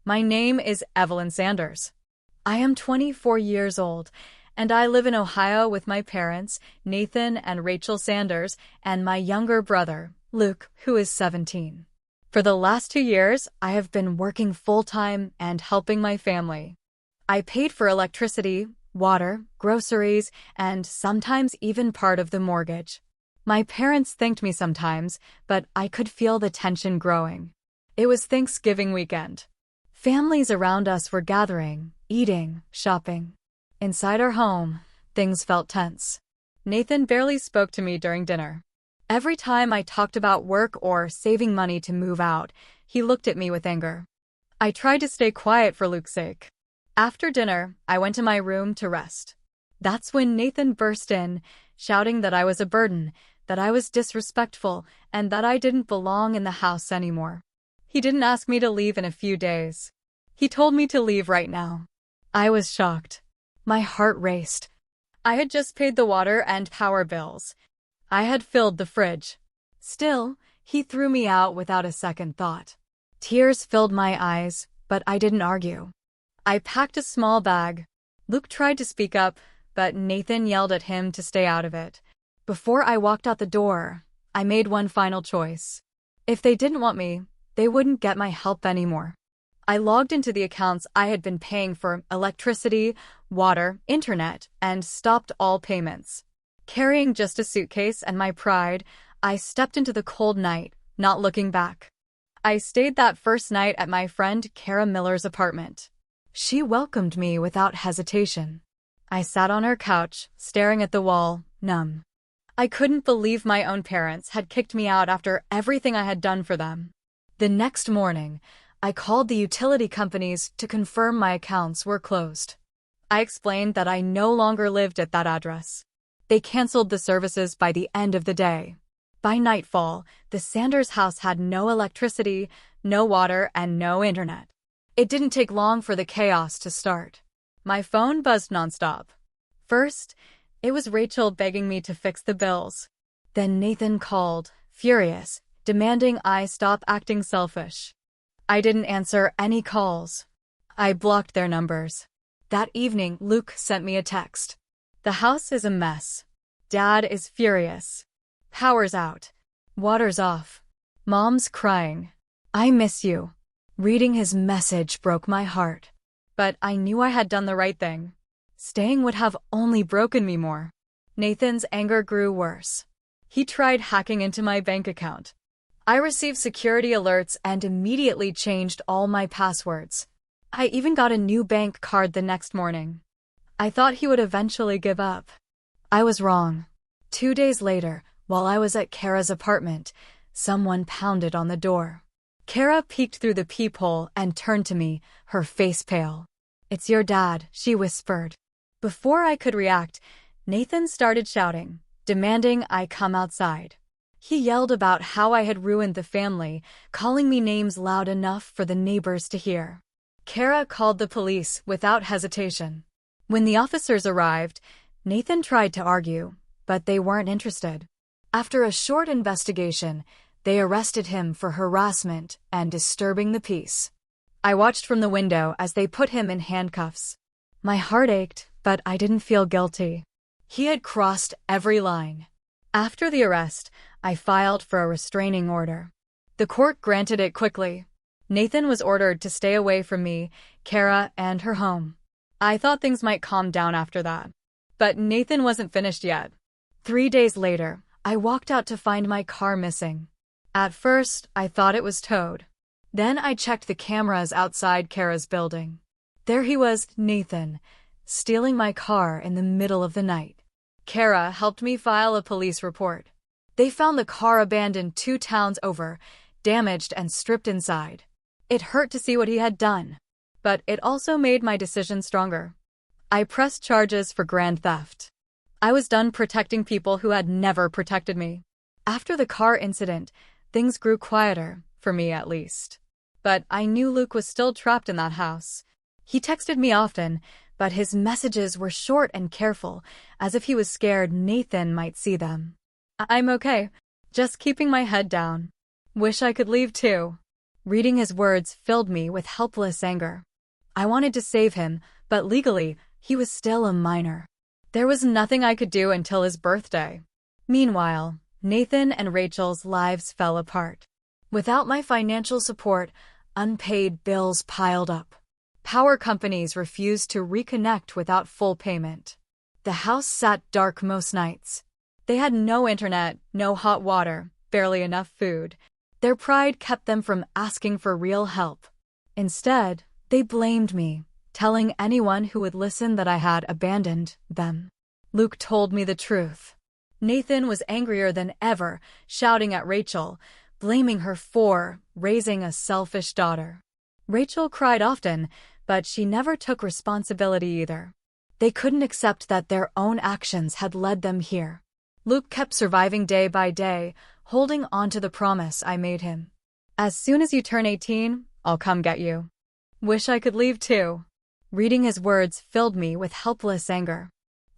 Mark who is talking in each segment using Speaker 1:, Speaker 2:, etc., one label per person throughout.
Speaker 1: My name is Evelyn Sanders. I am 24 years old, and I live in Ohio with my parents, Nathan and Rachel Sanders, and my younger brother, Luke, who is 17. For the last 2 years, I have been working full-time and helping my family. I paid for electricity, water, groceries, and sometimes even part of the mortgage. My parents thanked me sometimes, but I could feel the tension growing. It was Thanksgiving weekend. Families around us were gathering, eating, shopping. Inside our home, things felt tense. Nathan barely spoke to me during dinner. Every time I talked about work or saving money to move out, he looked at me with anger. I tried to stay quiet for Luke's sake. After dinner, I went to my room to rest. That's when Nathan burst in, shouting that I was a burden, that I was disrespectful, and that I didn't belong in the house anymore. He didn't ask me to leave in a few days. He told me to leave right now. I was shocked. My heart raced. I had just paid the water and power bills. I had filled the fridge. Still, he threw me out without a second thought. Tears filled my eyes, but I didn't argue. I packed a small bag. Luke tried to speak up, but Nathan yelled at him to stay out of it. Before I walked out the door, I made one final choice. If they didn't want me, they wouldn't get my help anymore. I logged into the accounts I had been paying for electricity, water, internet, and stopped all payments. Carrying just a suitcase and my pride, I stepped into the cold night, not looking back. I stayed that first night at my friend Kara Miller's apartment. She welcomed me without hesitation. I sat on her couch, staring at the wall, numb. I couldn't believe my own parents had kicked me out after everything I had done for them. The next morning, I called the utility companies to confirm my accounts were closed. I explained that I no longer lived at that address. They canceled the services by the end of the day. By nightfall, the Sanders house had no electricity, no water, and no internet. It didn't take long for the chaos to start. My phone buzzed nonstop. First, it was Rachel begging me to fix the bills. Then Nathan called, furious, demanding I stop acting selfish. I didn't answer any calls. I blocked their numbers. That evening, Luke sent me a text. The house is a mess. Dad is furious. Power's out. Water's off. Mom's crying. I miss you. Reading his message broke my heart. But I knew I had done the right thing. Staying would have only broken me more. Nathan's anger grew worse. He tried hacking into my bank account. I received security alerts and immediately changed all my passwords. I even got a new bank card the next morning. I thought he would eventually give up. I was wrong. 2 days later, while I was at Kara's apartment, someone pounded on the door. Kara peeked through the peephole and turned to me, her face pale. "It's your dad," she whispered. Before I could react, Nathan started shouting, demanding I come outside. He yelled about how I had ruined the family, calling me names loud enough for the neighbors to hear. Kara called the police without hesitation. When the officers arrived, Nathan tried to argue, but they weren't interested. After a short investigation, they arrested him for harassment and disturbing the peace. I watched from the window as they put him in handcuffs. My heart ached, but I didn't feel guilty. He had crossed every line. After the arrest, I filed for a restraining order. The court granted it quickly. Nathan was ordered to stay away from me, Kara, and her home. I thought things might calm down after that. But Nathan wasn't finished yet. 3 days later, I walked out to find my car missing. At first, I thought it was towed. Then I checked the cameras outside Kara's building. There he was, Nathan, stealing my car in the middle of the night. Kara helped me file a police report. They found the car abandoned 2 towns over, damaged and stripped inside. It hurt to see what he had done, but it also made my decision stronger. I pressed charges for grand theft. I was done protecting people who had never protected me. After the car incident, things grew quieter, for me at least. But I knew Luke was still trapped in that house. He texted me often, but his messages were short and careful, as if he was scared Nathan might see them. "I'm okay. Just keeping my head down. Wish I could leave too." Reading his words filled me with helpless anger. I wanted to save him, but legally, he was still a minor. There was nothing I could do until his birthday. Meanwhile, Nathan and Rachel's lives fell apart. Without my financial support, unpaid bills piled up. Power companies refused to reconnect without full payment. The house sat dark most nights. They had no internet, no hot water, barely enough food. Their pride kept them from asking for real help. Instead, they blamed me, telling anyone who would listen that I had abandoned them. Luke told me the truth. Nathan was angrier than ever, shouting at Rachel, blaming her for raising a selfish daughter. Rachel cried often, but she never took responsibility either. They couldn't accept that their own actions had led them here. Luke kept surviving day by day, holding on to the promise I made him. As soon as you turn 18, I'll come get you. Wish I could leave too. Reading his words filled me with helpless anger.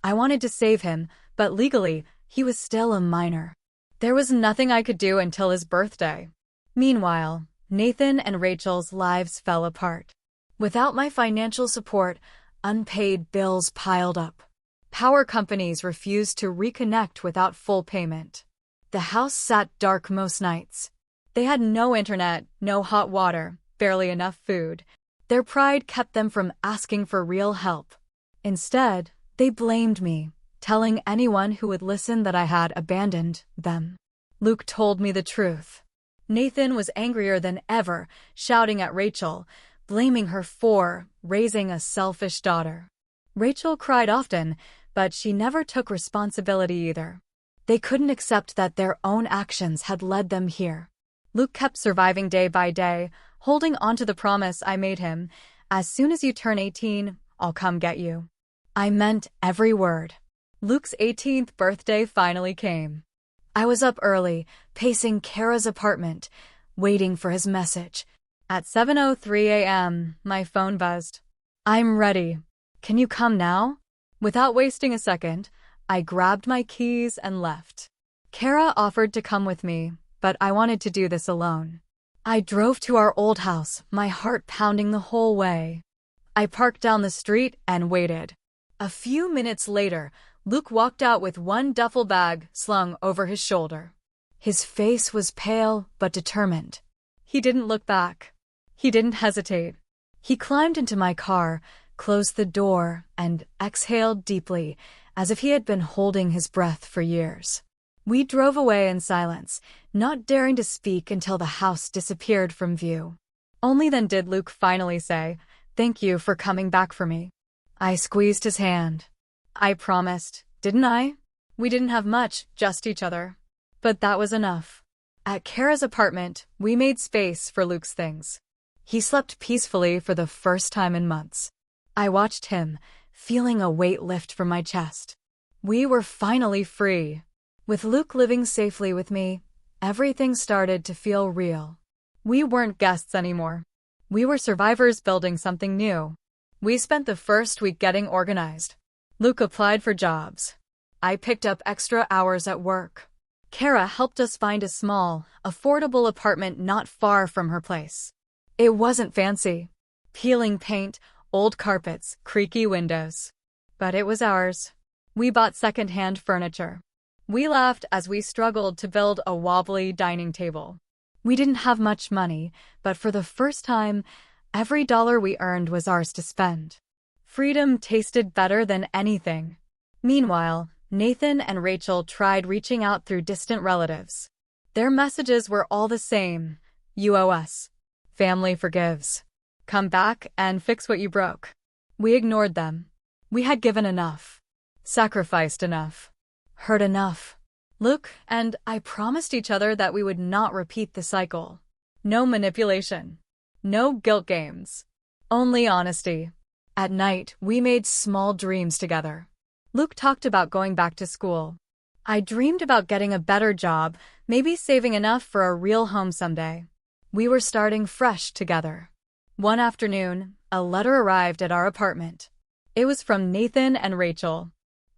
Speaker 1: I wanted to save him, but legally, he was still a minor. There was nothing I could do until his birthday. Meanwhile, Nathan and Rachel's lives fell apart. Without my financial support, unpaid bills piled up. Power companies refused to reconnect without full payment. The house sat dark most nights. They had no internet, no hot water, barely enough food. Their pride kept them from asking for real help. Instead, they blamed me, telling anyone who would listen that I had abandoned them. Luke told me the truth. Nathan was angrier than ever, shouting at Rachel, blaming her for raising a selfish daughter. Rachel cried often, but she never took responsibility either. They couldn't accept that their own actions had led them here. Luke kept surviving day by day, holding on to the promise I made him. As soon as you turn 18, I'll come get you. I meant every word. Luke's 18th birthday finally came. I was up early, pacing Kara's apartment, waiting for his message. At 7:03 a.m., my phone buzzed. I'm ready. Can you come now? Without wasting a second, I grabbed my keys and left. Kara offered to come with me, but I wanted to do this alone. I drove to our old house, my heart pounding the whole way. I parked down the street and waited. A few minutes later, Luke walked out with one duffel bag slung over his shoulder. His face was pale but determined. He didn't look back. He didn't hesitate. He climbed into my car, closed the door, and exhaled deeply, as if he had been holding his breath for years. We drove away in silence, not daring to speak until the house disappeared from view. Only then did Luke finally say, "Thank you for coming back for me." I squeezed his hand. I promised, didn't I? We didn't have much, just each other. But that was enough. At Kara's apartment, we made space for Luke's things. He slept peacefully for the first time in months. I watched him, feeling a weight lift from my chest. We were finally free. With Luke living safely with me, everything started to feel real. We weren't guests anymore. We were survivors building something new. We spent the first week getting organized. Luke applied for jobs. I picked up extra hours at work. Kara helped us find a small, affordable apartment not far from her place. It wasn't fancy. Peeling paint, old carpets, creaky windows. But it was ours. We bought second-hand furniture. We laughed as we struggled to build a wobbly dining table. We didn't have much money, but for the first time, every dollar we earned was ours to spend. Freedom tasted better than anything. Meanwhile, Nathan and Rachel tried reaching out through distant relatives. Their messages were all the same. You owe us. Family forgives. Come back and fix what you broke. We ignored them. We had given enough. Sacrificed enough. Hurt enough. Luke and I promised each other that we would not repeat the cycle. No manipulation. No guilt games. Only honesty. At night, we made small dreams together. Luke talked about going back to school. I dreamed about getting a better job, maybe saving enough for a real home someday. We were starting fresh together. One afternoon, a letter arrived at our apartment. It was from Nathan and Rachel.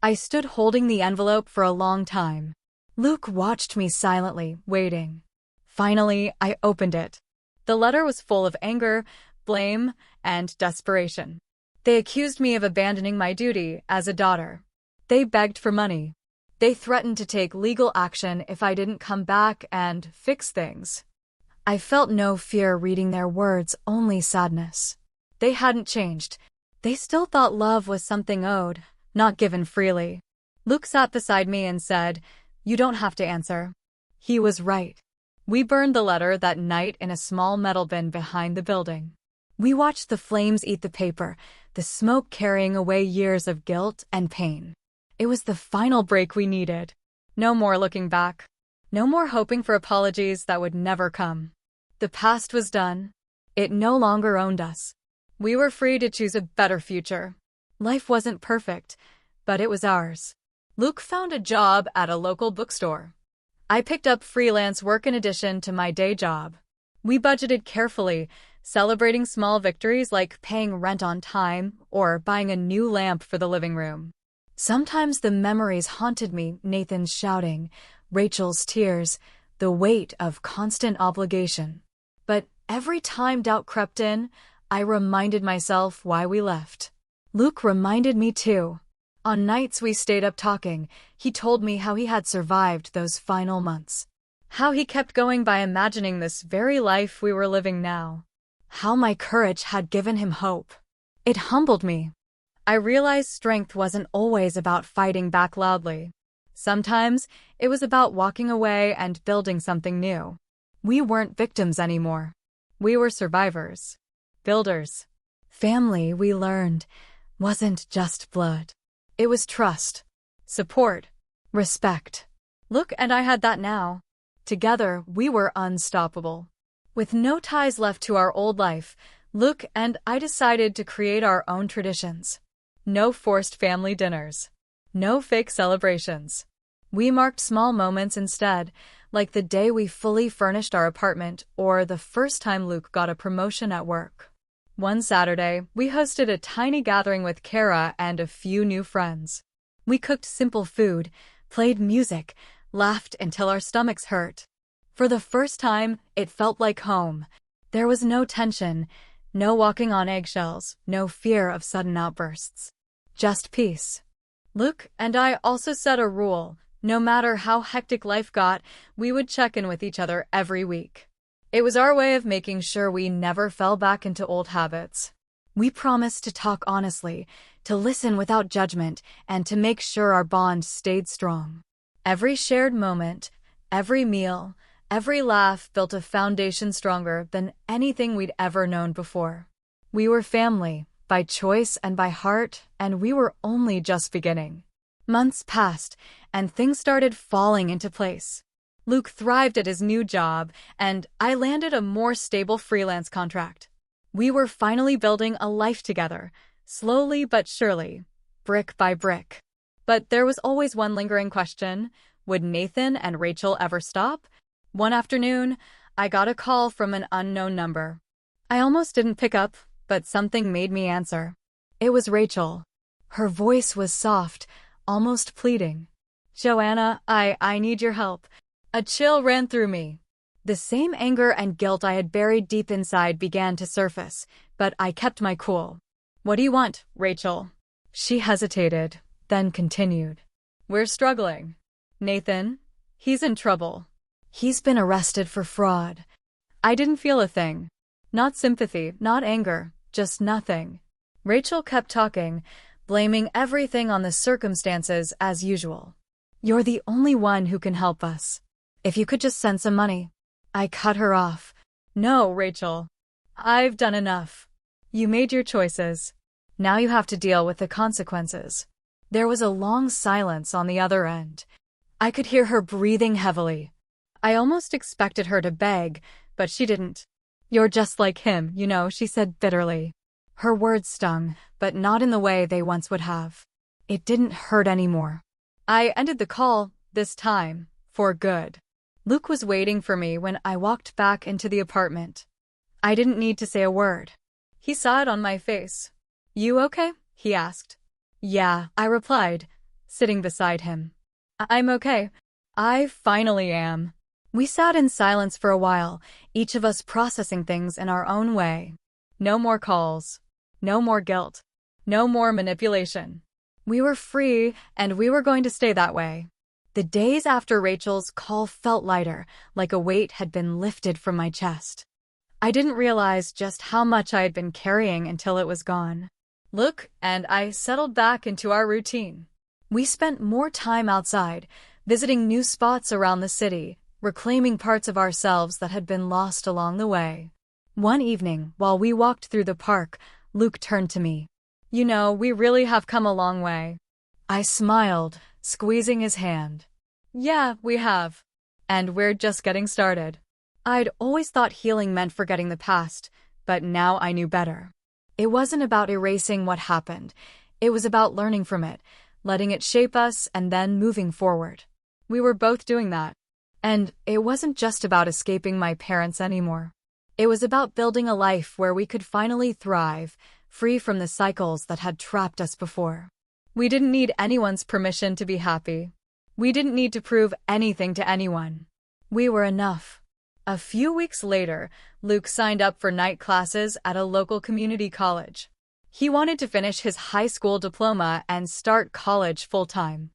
Speaker 1: I stood holding the envelope for a long time. Luke watched me silently, waiting. Finally, I opened it. The letter was full of anger, blame, and desperation. They accused me of abandoning my duty as a daughter. They begged for money. They threatened to take legal action if I didn't come back and fix things. I felt no fear reading their words, only sadness. They hadn't changed. They still thought love was something owed, not given freely. Luke sat beside me and said, "You don't have to answer." He was right. We burned the letter that night in a small metal bin behind the building. We watched the flames eat the paper, the smoke carrying away years of guilt and pain. It was the final break we needed. No more looking back. No more hoping for apologies that would never come. The past was done. It no longer owned us. We were free to choose a better future. Life wasn't perfect, but it was ours. Luke found a job at a local bookstore. I picked up freelance work in addition to my day job. We budgeted carefully, celebrating small victories like paying rent on time or buying a new lamp for the living room. Sometimes the memories haunted me, Nathan's shouting, Rachel's tears, the weight of constant obligation. But every time doubt crept in, I reminded myself why we left. Luke reminded me too. On nights we stayed up talking, he told me how he had survived those final months. How he kept going by imagining this very life we were living now. How my courage had given him hope. It humbled me. I realized strength wasn't always about fighting back loudly. Sometimes it was about walking away and building something new. We weren't victims anymore. We were survivors. Builders. Family, we learned, wasn't just blood. It was trust, support, respect. Luke and I had that now. Together, we were unstoppable. With no ties left to our old life, Luke and I decided to create our own traditions. No forced family dinners. No fake celebrations. We marked small moments instead, like the day we fully furnished our apartment or the first time Luke got a promotion at work. One Saturday, we hosted a tiny gathering with Kara and a few new friends. We cooked simple food, played music, laughed until our stomachs hurt. For the first time, it felt like home. There was no tension, no walking on eggshells, no fear of sudden outbursts. Just peace. Luke and I also set a rule. No matter how hectic life got, we would check in with each other every week. It was our way of making sure we never fell back into old habits. We promised to talk honestly, to listen without judgment, and to make sure our bond stayed strong. Every shared moment, every meal, every laugh built a foundation stronger than anything we'd ever known before. We were family, by choice and by heart, and we were only just beginning. Months passed, and things started falling into place. Luke thrived at his new job, and I landed a more stable freelance contract. We were finally building a life together, slowly but surely, brick by brick. But there was always one lingering question: would Nathan and Rachel ever stop? One afternoon, I got a call from an unknown number. I almost didn't pick up, but something made me answer. It was Rachel. Her voice was soft, almost pleading. "Joanna, I need your help." A chill ran through me. The same anger and guilt I had buried deep inside began to surface, but I kept my cool. "What do you want, Rachel?" She hesitated, then continued. "We're struggling. Nathan, he's in trouble. He's been arrested for fraud." I didn't feel a thing. Not sympathy, not anger, just nothing. Rachel kept talking, blaming everything on the circumstances as usual. "You're the only one who can help us. If you could just send some money." I cut her off. "No, Rachel. I've done enough. You made your choices. Now you have to deal with the consequences." There was a long silence on the other end. I could hear her breathing heavily. I almost expected her to beg, but she didn't. "You're just like him, you know," she said bitterly. Her words stung, but not in the way they once would have. It didn't hurt anymore. I ended the call, this time, for good. Luke was waiting for me when I walked back into the apartment. I didn't need to say a word. He saw it on my face. "You okay?" he asked. "Yeah," I replied, sitting beside him. "I'm okay. I finally am." We sat in silence for a while, each of us processing things in our own way. No more calls. No more guilt. No more manipulation. We were free, and we were going to stay that way. The days after Rachel's call felt lighter, like a weight had been lifted from my chest. I didn't realize just how much I had been carrying until it was gone. Luke and I settled back into our routine. We spent more time outside, visiting new spots around the city, reclaiming parts of ourselves that had been lost along the way. One evening, while we walked through the park, Luke turned to me. "You know, we really have come a long way." I smiled, squeezing his hand. "Yeah, we have. And we're just getting started." I'd always thought healing meant forgetting the past, but now I knew better. It wasn't about erasing what happened. It was about learning from it, letting it shape us, and then moving forward. We were both doing that. And it wasn't just about escaping my parents anymore. It was about building a life where we could finally thrive, free from the cycles that had trapped us before. We didn't need anyone's permission to be happy. We didn't need to prove anything to anyone. We were enough. A few weeks later, Luke signed up for night classes at a local community college. He wanted to finish his high school diploma and start college full-time.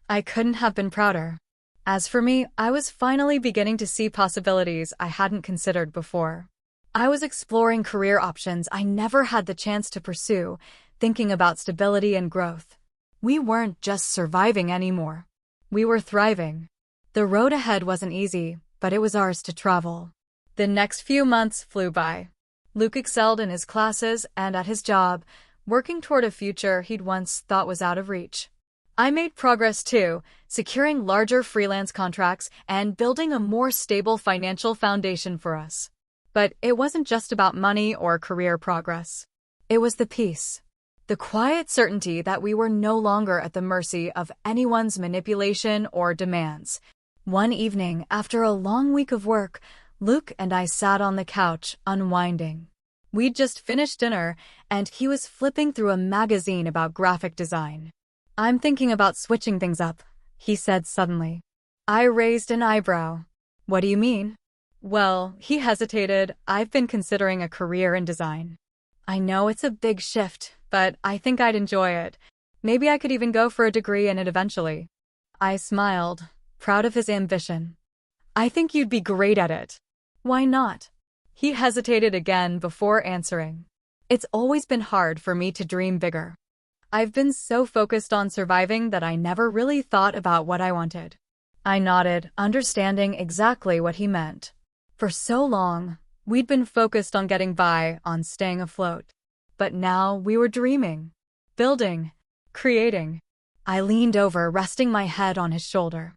Speaker 1: I couldn't have been prouder. As for me, I was finally beginning to see possibilities I hadn't considered before. I was exploring career options I never had the chance to pursue, thinking about stability and growth. We weren't just surviving anymore. We were thriving. The road ahead wasn't easy, but it was ours to travel. The next few months flew by. Luke excelled in his classes and at his job, working toward a future he'd once thought was out of reach. I made progress too, securing larger freelance contracts and building a more stable financial foundation for us. But it wasn't just about money or career progress. It was the peace. The quiet certainty that we were no longer at the mercy of anyone's manipulation or demands. One evening, after a long week of work, Luke and I sat on the couch, unwinding. We'd just finished dinner, and he was flipping through a magazine about graphic design. "I'm thinking about switching things up," he said suddenly. I raised an eyebrow. "What do you mean?" "Well," he hesitated, "I've been considering a career in design. I know it's a big shift, but I think I'd enjoy it. Maybe I could even go for a degree in it eventually." I smiled, proud of his ambition. "I think you'd be great at it." "Why not?" He hesitated again before answering. "It's always been hard for me to dream bigger. I've been so focused on surviving that I never really thought about what I wanted." I nodded, understanding exactly what he meant. For so long, we'd been focused on getting by, on staying afloat. But now we were dreaming, building, creating. I leaned over, resting my head on his shoulder.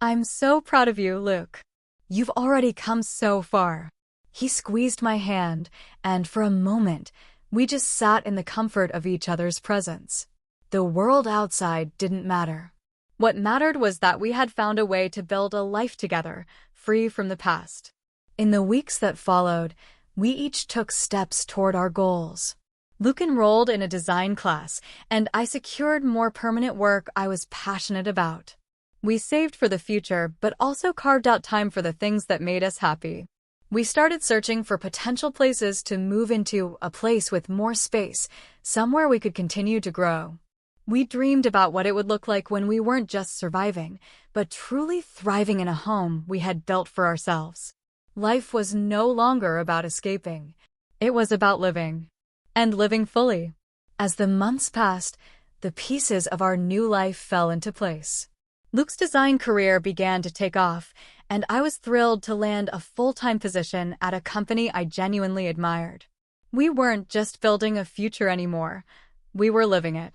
Speaker 1: "I'm so proud of you, Luke. You've already come so far." He squeezed my hand, and for a moment, we just sat in the comfort of each other's presence. The world outside didn't matter. What mattered was that we had found a way to build a life together, free from the past. In the weeks that followed, we each took steps toward our goals. Luke enrolled in a design class, and I secured more permanent work I was passionate about. We saved for the future, but also carved out time for the things that made us happy. We started searching for potential places to move into, a place with more space, somewhere we could continue to grow. We dreamed about what it would look like when we weren't just surviving, but truly thriving in a home we had built for ourselves. Life was no longer about escaping. It was about living. And living fully. As the months passed, the pieces of our new life fell into place. Luke's design career began to take off, and I was thrilled to land a full-time position at a company I genuinely admired. We weren't just building a future anymore. We were living it.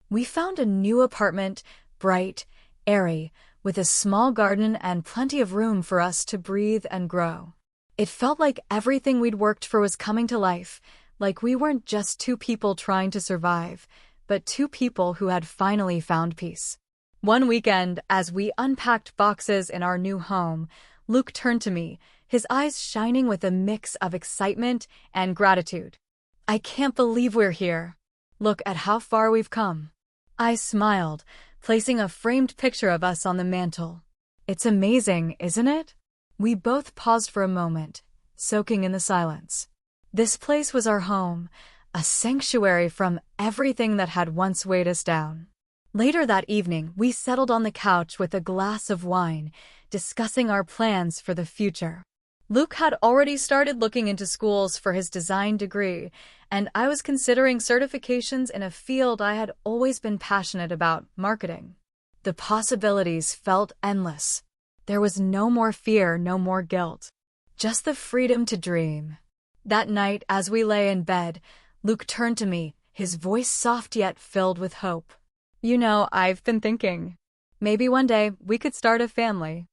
Speaker 1: We found a new apartment, bright, airy, with a small garden and plenty of room for us to breathe and grow. It felt like everything we'd worked for was coming to life, like we weren't just two people trying to survive, but two people who had finally found peace. One weekend, as we unpacked boxes in our new home, Luke turned to me, his eyes shining with a mix of excitement and gratitude. "I can't believe we're here. Look at how far we've come." I smiled, placing a framed picture of us on the mantel. "It's amazing, isn't it?" We both paused for a moment, soaking in the silence. This place was our home, a sanctuary from everything that had once weighed us down. Later that evening, we settled on the couch with a glass of wine, discussing our plans for the future. Luke had already started looking into schools for his design degree, and I was considering certifications in a field I had always been passionate about, marketing. The possibilities felt endless. There was no more fear, no more guilt. Just the freedom to dream. That night, as we lay in bed, Luke turned to me, his voice soft yet filled with hope. "You know, I've been thinking. Maybe one day we could start a family."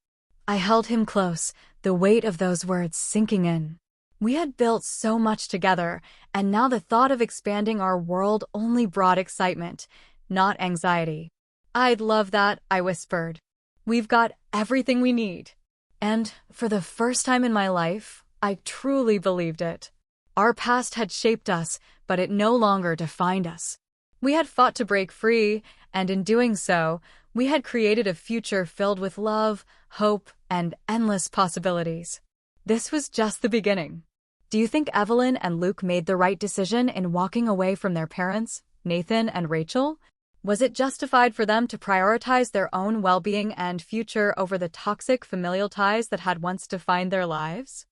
Speaker 1: I held him close, the weight of those words sinking in. We had built so much together, and now the thought of expanding our world only brought excitement, not anxiety. "I'd love that," I whispered. "We've got everything we need." And, for the first time in my life, I truly believed it. Our past had shaped us, but it no longer defined us. We had fought to break free, and in doing so, we had created a future filled with love, hope, and endless possibilities. This was just the beginning. Do you think Evelyn and Luke made the right decision in walking away from their parents, Nathan and Rachel? Was it justified for them to prioritize their own well-being and future over the toxic familial ties that had once defined their lives?